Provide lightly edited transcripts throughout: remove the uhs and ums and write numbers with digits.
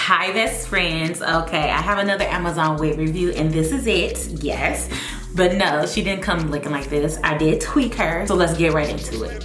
Hi, best friends. Okay, I have another Amazon wig review, and this is it. Yes, but no, she didn't come looking like this. I did tweak her, so let's get right into it.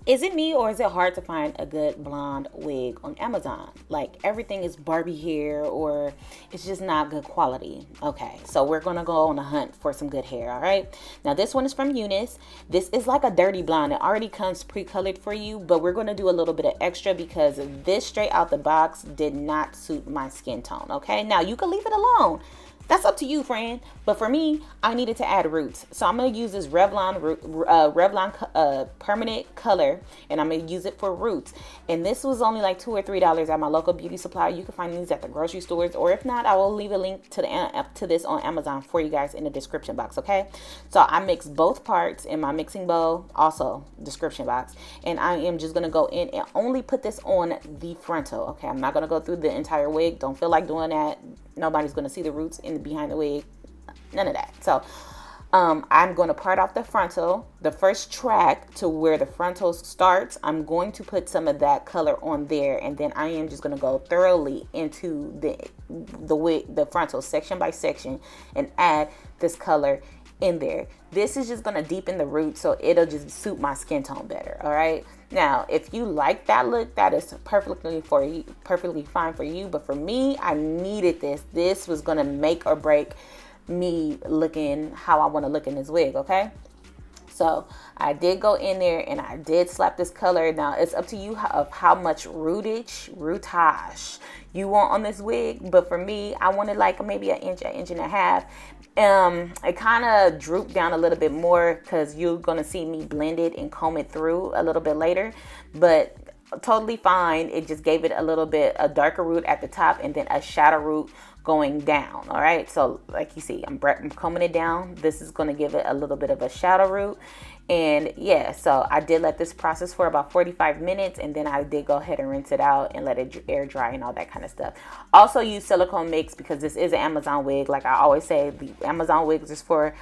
Is it me, or is it hard to find a good blonde wig on Amazon? Like everything is Barbie hair, or it's just not good quality. Okay, so we're gonna go on a hunt for some good hair. All right, now this one is from Unice. This is like a dirty blonde. It already comes pre-colored for you, but we're gonna do a little bit of extra because this straight out the box did not suit my skin tone. Okay, now you can leave it alone. That's up to you, friend. But for me, I needed to add roots. So I'm going to use this Revlon permanent color, and I'm going to use it for roots. And this was only like $2 or $3 at my local beauty supply. You can find these at the grocery stores, or if not, I will leave a link to this on Amazon for you guys in the description box, okay? So I mixed both parts in my mixing bowl, also description box. And I am just going to go in and only put this on the frontal, okay? I'm not going to go through the entire wig. Don't feel like doing that. Nobody's going to see the roots in behind the wig, none of that. So I'm going to part off the frontal, the first track to where the frontal starts. I'm going to put some of that color on there, and then I am just going to go thoroughly into the wig, the frontal, section by section, and add this color in there. This is just going to deepen the roots, so it'll just suit my skin tone better. All right, now if you like that look, that is perfectly fine for you, but for me, I needed this was going to make or break me looking how I want to look in this wig. Okay, so I did go in there and I did slap this color. Now it's up to you of how much rootage you want on this wig, but for me, I wanted like maybe an inch and a half. It kind of drooped down a little bit more because you're gonna see me blend it and comb it through a little bit later, but totally fine. It just gave it a little bit a darker root at the top and then a shadow root going down. All right, so like you see, I'm combing it down. This is going to give it a little bit of a shadow root. And yeah, so I did let this process for about 45 minutes, and then I did go ahead and rinse it out and let it air dry and all that kind of stuff. Also use silicone mix because this is an Amazon wig. Like I always say, the Amazon wigs is for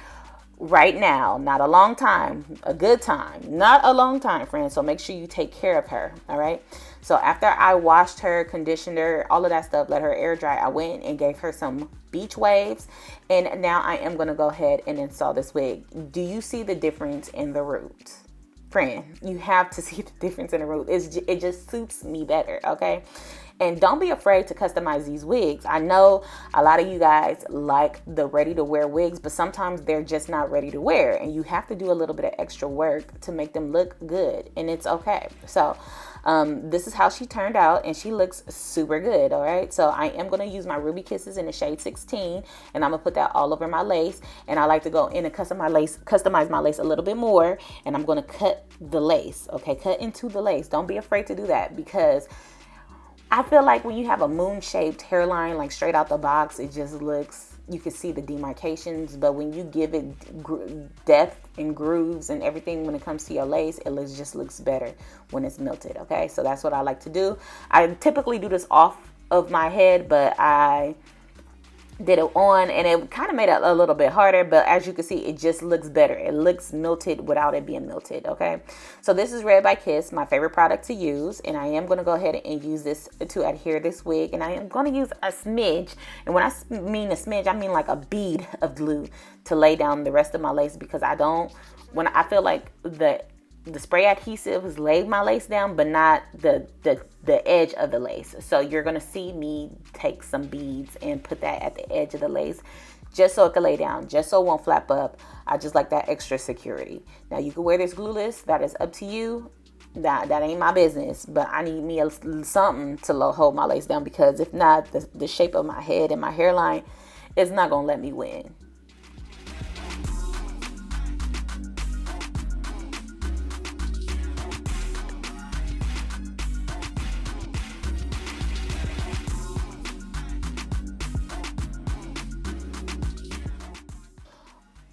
right now, not a long time, a good time, not a long time, friends. So make sure you take care of her. All right, so after I washed her, conditioned her, all of that stuff, let her air dry, I went and gave her some beach waves, and now I am going to go ahead and install this wig. Do you see the difference in the roots? Friend, you have to see the difference in the root. It just suits me better. Okay, and don't be afraid to customize these wigs. I know a lot of you guys like the ready to wear wigs, but sometimes they're just not ready to wear, and you have to do a little bit of extra work to make them look good, and it's okay. So this is how she turned out, and she looks super good. All right, so I am going to use my Ruby Kisses in the shade 16, and I'm going to put that all over my lace. And I like to go in and customize my lace a little bit more, and I'm going to cut the lace. Okay, cut into the lace. Don't be afraid to do that, because I feel like when you have a moon-shaped hairline, like straight out the box, it just looks, you can see the demarcations, but when you give it depth and grooves and everything when it comes to your lace, it just looks better when it's melted. Okay, so that's what I like to do. I typically do this off of my head, but I did it on, and it kind of made it a little bit harder, but as you can see, it just looks better. It looks melted without it being melted. Okay, so this is Red by Kiss, my favorite product to use, and I am going to go ahead and use this to adhere this wig, and I am going to use a smidge, and when I mean a smidge, I mean like a bead of glue to lay down the rest of my lace, because when I feel like the spray adhesive has laid my lace down, but not the edge of the lace. So you're going to see me take some beads and put that at the edge of the lace, just so it can lay down, just so it won't flap up. I just like that extra security. Now you can wear this glueless. That is up to you. That ain't my business, but I need me something to hold my lace down, because if not, the shape of my head and my hairline is not going to let me win.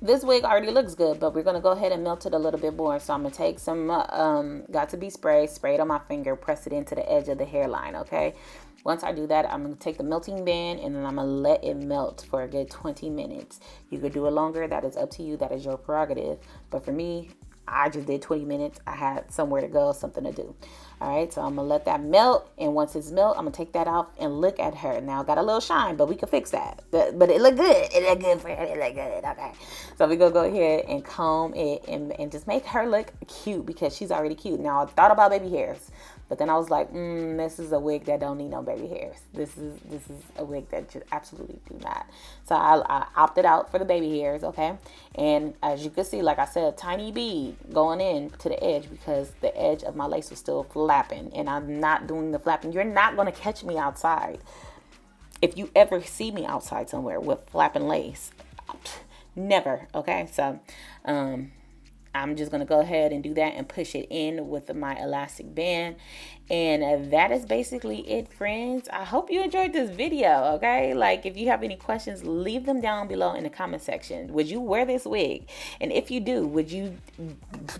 This wig already looks good, but we're going to go ahead and melt it a little bit more. So I'm going to take some Got to Be spray it on my finger, press it into the edge of the hairline, okay? Once I do that, I'm going to take the melting band and then I'm going to let it melt for a good 20 minutes. You could do it longer. That is up to you. That is your prerogative. But for me, I just did 20 minutes. I had somewhere to go, something to do. All right, so I'm going to let that melt. And once it's melt, I'm going to take that out and look at her. Now, I got a little shine, but we can fix that. But it looked good. It looked good for her. It looked good. Okay. So we're going to go ahead and comb it and just make her look cute because she's already cute. Now, I thought about baby hairs. But then I was like, this is a wig that don't need no baby hairs. This is a wig that just absolutely do not. So I opted out for the baby hairs, okay? And as you can see, like I said, a tiny bead going in to the edge because the edge of my lace was still flapping. And I'm not doing the flapping. You're not going to catch me outside. If you ever see me outside somewhere with flapping lace, never, okay? So, I'm just going to go ahead and do that and push it in with my elastic band. And that is basically it, friends. I hope you enjoyed this video, okay? Like, if you have any questions, leave them down below in the comment section. Would you wear this wig? And if you do, would you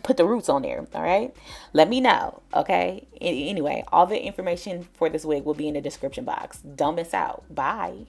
put the roots on there, all right? Let me know, okay? Anyway, all the information for this wig will be in the description box. Don't miss out. Bye.